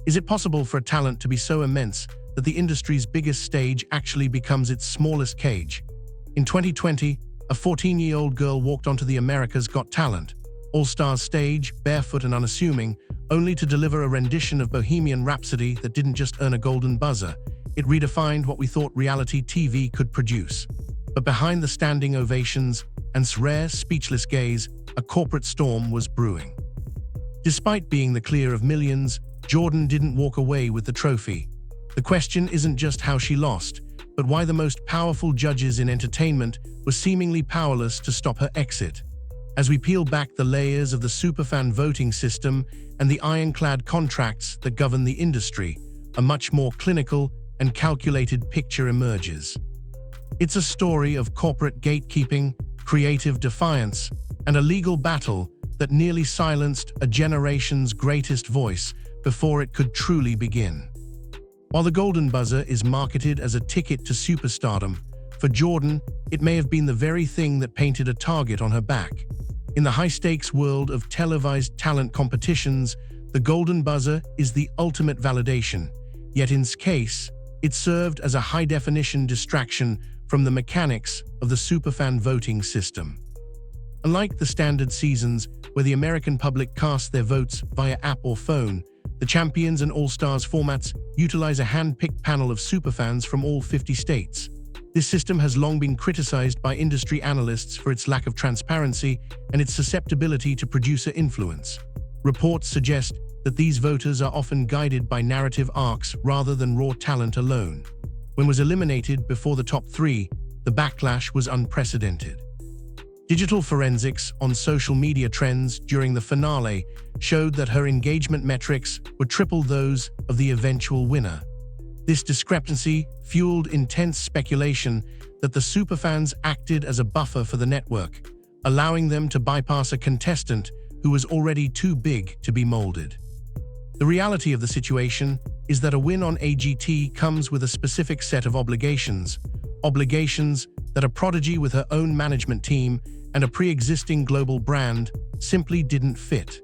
Is it possible for a talent to be so immense that the industry's biggest stage actually becomes its smallest cage? In 2020, a 14-year-old girl walked onto the America's Got Talent All-Stars stage, barefoot and unassuming, only to deliver a rendition of Bohemian Rhapsody that didn't just earn a golden buzzer. It redefined what we thought reality TV could produce. But behind the standing ovations and rare, speechless gaze, a corporate storm was brewing. Despite being the clear of millions, Jordan didn't walk away with the trophy. The question isn't just how she lost, but why the most powerful judges in entertainment were seemingly powerless to stop her exit. As we peel back the layers of the superfan voting system and the ironclad contracts that govern the industry, a much more clinical and calculated picture emerges. It's a story of corporate gatekeeping, creative defiance, and a legal battle that nearly silenced a generation's greatest voice before it could truly begin. While the golden buzzer is marketed as a ticket to superstardom, for Jordan, it may have been the very thing that painted a target on her back. In the high-stakes world of televised talent competitions, the golden buzzer is the ultimate validation. Yet in this case, it served as a high-definition distraction from the mechanics of the superfan voting system. Unlike the standard seasons where the American public cast their votes via app or phone, the Champions and All-Stars formats utilize a hand-picked panel of superfans from all 50 states. This system has long been criticized by industry analysts for its lack of transparency and its susceptibility to producer influence. Reports suggest that these voters are often guided by narrative arcs rather than raw talent alone. When was eliminated before the top three, the backlash was unprecedented. Digital forensics on social media trends during the finale showed that her engagement metrics were triple those of the eventual winner. This discrepancy fueled intense speculation that the superfans acted as a buffer for the network, allowing them to bypass a contestant who was already too big to be molded. The reality of the situation is that a win on AGT comes with a specific set of obligations that a prodigy with her own management team and a pre-existing global brand simply didn't fit.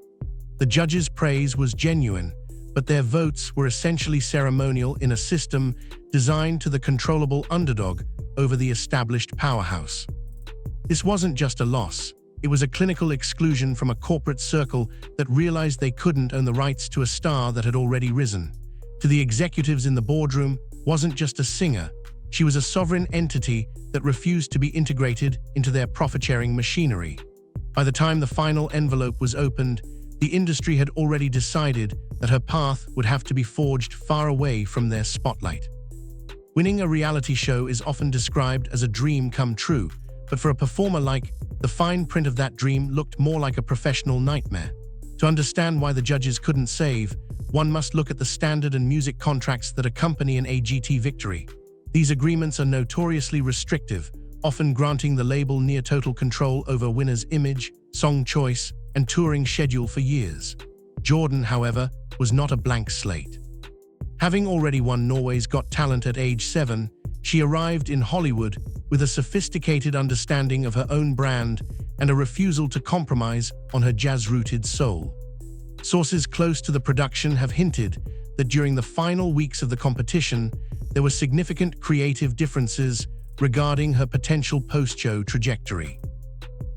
The judges' praise was genuine, but their votes were essentially ceremonial in a system designed to the controllable underdog over the established powerhouse. This wasn't just a loss, it was a clinical exclusion from a corporate circle that realized they couldn't own the rights to a star that had already risen. To the executives in the boardroom, wasn't just a singer, she was a sovereign entity that refused to be integrated into their profit-sharing machinery. By the time the final envelope was opened, the industry had already decided that her path would have to be forged far away from their spotlight. Winning a reality show is often described as a dream come true, but for a performer the fine print of that dream looked more like a professional nightmare. To understand why the judges couldn't save, one must look at the standard and music contracts that accompany an AGT victory. These agreements are notoriously restrictive, often granting the label near total control over a winner's image, song choice, and touring schedule for years. Jordan, however, was not a blank slate. Having already won Norway's Got Talent at age 7, she arrived in Hollywood with a sophisticated understanding of her own brand and a refusal to compromise on her jazz-rooted soul. Sources close to the production have hinted that during the final weeks of the competition, there were significant creative differences regarding her potential post-show trajectory.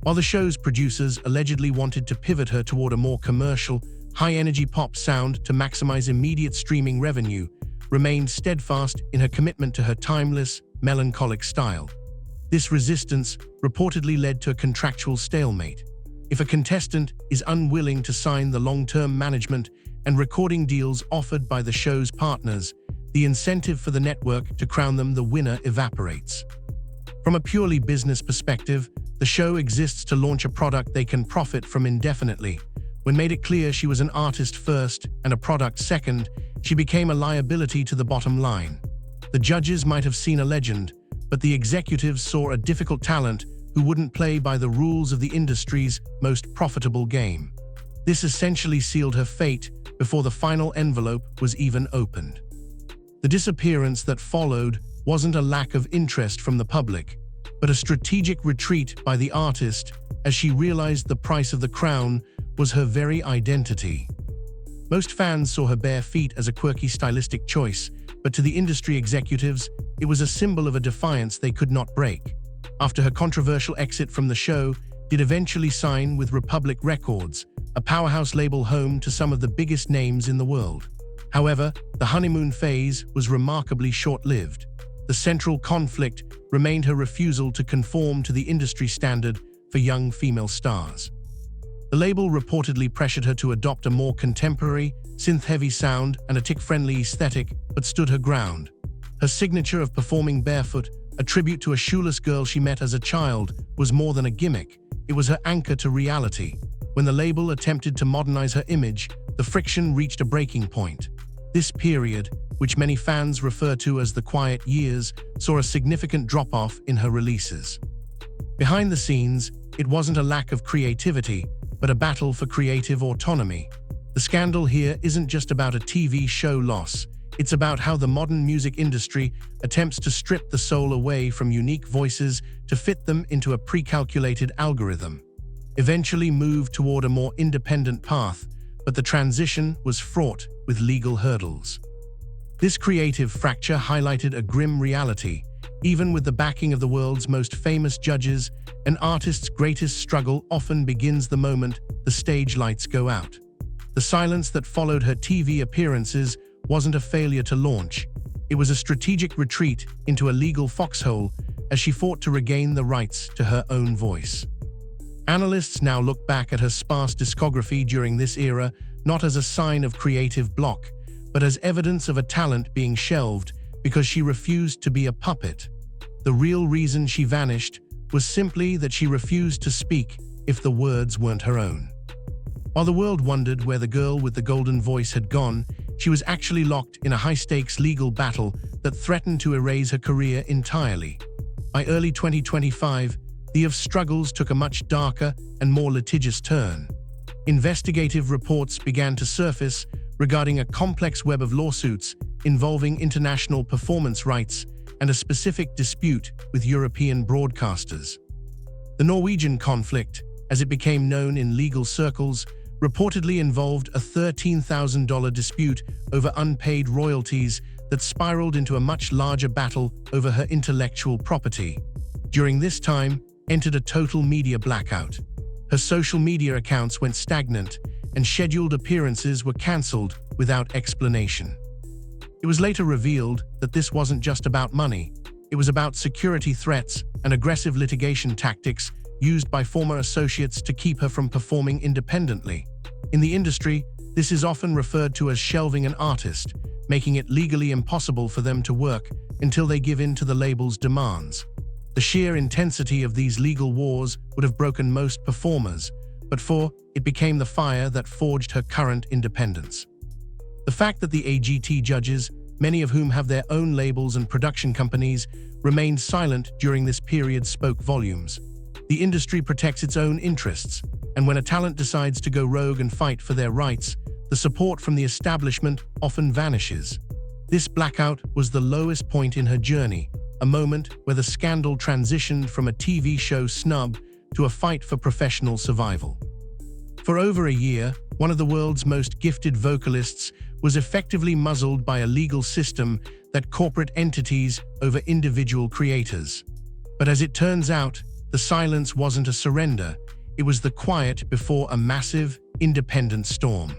While the show's producers allegedly wanted to pivot her toward a more commercial, high-energy pop sound to maximize immediate streaming revenue, remained steadfast in her commitment to her timeless, melancholic style. This resistance reportedly led to a contractual stalemate. If a contestant is unwilling to sign the long-term management and recording deals offered by the show's partners, the incentive for the network to crown them the winner evaporates. From a purely business perspective, the show exists to launch a product they can profit from indefinitely. When made it clear she was an artist first and a product second, she became a liability to the bottom line. The judges might have seen a legend, but the executives saw a difficult talent who wouldn't play by the rules of the industry's most profitable game. This essentially sealed her fate before the final envelope was even opened. The disappearance that followed wasn't a lack of interest from the public, but a strategic retreat by the artist as she realized the price of the crown was her very identity. Most fans saw her bare feet as a quirky stylistic choice, but to the industry executives, it was a symbol of a defiance they could not break. After her controversial exit from the show, did eventually sign with Republic Records, a powerhouse label home to some of the biggest names in the world. However, the honeymoon phase was remarkably short-lived. The central conflict remained her refusal to conform to the industry standard for young female stars. The label reportedly pressured her to adopt a more contemporary, synth-heavy sound and a tick-friendly aesthetic, but stood her ground. Her signature of performing barefoot, a tribute to a shoeless girl she met as a child, was more than a gimmick. It was her anchor to reality. When the label attempted to modernize her image, the friction reached a breaking point. This period, which many fans refer to as the quiet years, saw a significant drop-off in her releases. Behind the scenes, it wasn't a lack of creativity, but a battle for creative autonomy. The scandal here isn't just about a TV show loss. It's about how the modern music industry attempts to strip the soul away from unique voices to fit them into a pre-calculated algorithm. Eventually moved toward a more independent path, but the transition was fraught with legal hurdles. This creative fracture highlighted a grim reality. Even with the backing of the world's most famous judges, an artist's greatest struggle often begins the moment the stage lights go out. The silence that followed her TV appearances wasn't a failure to launch. It was a strategic retreat into a legal foxhole as she fought to regain the rights to her own voice. Analysts now look back at her sparse discography during this era not as a sign of creative block, but as evidence of a talent being shelved because she refused to be a puppet. The real reason she vanished was simply that she refused to speak if the words weren't her own. While the world wondered where the girl with the golden voice had gone, she was actually locked in a high-stakes legal battle that threatened to erase her career entirely. By early 2025, the struggles took a much darker and more litigious turn. Investigative reports began to surface regarding a complex web of lawsuits involving international performance rights and a specific dispute with European broadcasters. The Norwegian conflict, as it became known in legal circles, reportedly involved a $13,000 dispute over unpaid royalties that spiraled into a much larger battle over her intellectual property. During this time, entered a total media blackout. Her social media accounts went stagnant, and scheduled appearances were cancelled without explanation. It was later revealed that this wasn't just about money. It was about security threats and aggressive litigation tactics used by former associates to keep her from performing independently. In the industry, this is often referred to as shelving an artist, making it legally impossible for them to work until they give in to the label's demands. The sheer intensity of these legal wars would have broken most performers, but it became the fire that forged her current independence. The fact that the AGT judges, many of whom have their own labels and production companies, remained silent during this period spoke volumes. The industry protects its own interests, and when a talent decides to go rogue and fight for their rights, the support from the establishment often vanishes. This blackout was the lowest point in her journey, a moment where the scandal transitioned from a TV show snub to a fight for professional survival. For over a year, one of the world's most gifted vocalists was effectively muzzled by a legal system that corporate entities over individual creators. But as it turns out, the silence wasn't a surrender, it was the quiet before a massive, independent storm.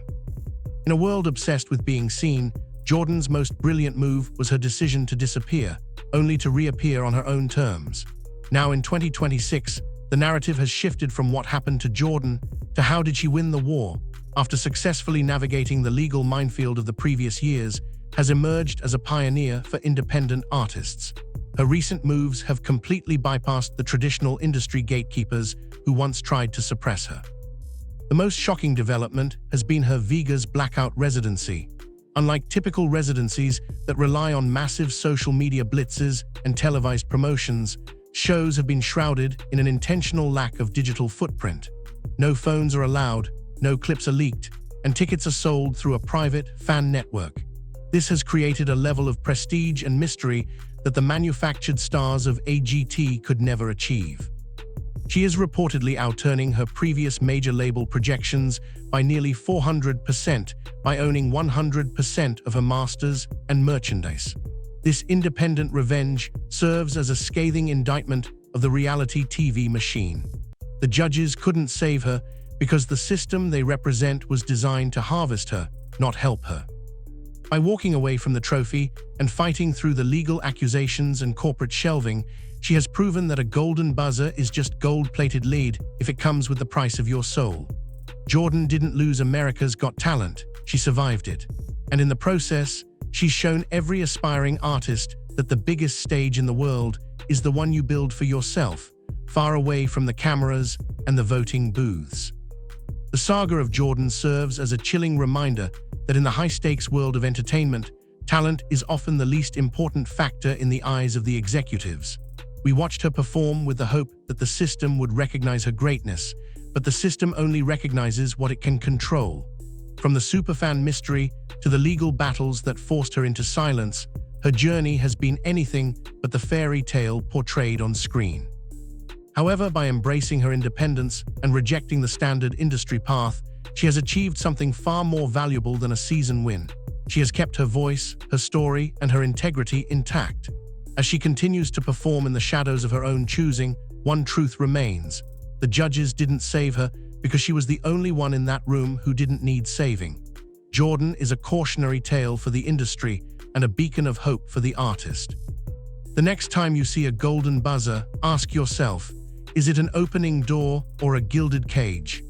In a world obsessed with being seen, Jordan's most brilliant move was her decision to disappear, only to reappear on her own terms. Now in 2026, the narrative has shifted from what happened to Jordan to how did she win the war. After successfully navigating the legal minefield of the previous years, has emerged as a pioneer for independent artists. Her recent moves have completely bypassed the traditional industry gatekeepers who once tried to suppress her. The most shocking development has been her Vegas blackout residency. Unlike typical residencies that rely on massive social media blitzes and televised promotions, shows have been shrouded in an intentional lack of digital footprint. No phones are allowed, no clips are leaked, and tickets are sold through a private fan network. This has created a level of prestige and mystery that the manufactured stars of AGT could never achieve. She is reportedly outturning her previous major label projections by nearly 400% by owning 100% of her masters and merchandise. This independent revenge serves as a scathing indictment of the reality TV machine. The judges couldn't save her because the system they represent was designed to harvest her, not help her. By walking away from the trophy and fighting through the legal accusations and corporate shelving, she has proven that a golden buzzer is just gold-plated lead if it comes with the price of your soul. Jordan didn't lose America's Got Talent, she survived it. And in the process, she's shown every aspiring artist that the biggest stage in the world is the one you build for yourself, far away from the cameras and the voting booths. The saga of Jordan serves as a chilling reminder that in the high-stakes world of entertainment, talent is often the least important factor in the eyes of the executives. We watched her perform with the hope that the system would recognize her greatness, but the system only recognizes what it can control. From the superfan mystery to the legal battles that forced her into silence, her journey has been anything but the fairy tale portrayed on screen. However, by embracing her independence and rejecting the standard industry path, she has achieved something far more valuable than a season win. She has kept her voice, her story, and her integrity intact. As she continues to perform in the shadows of her own choosing, one truth remains. The judges didn't save her because she was the only one in that room who didn't need saving. Jordan is a cautionary tale for the industry and a beacon of hope for the artist. The next time you see a golden buzzer, ask yourself, is it an opening door or a gilded cage?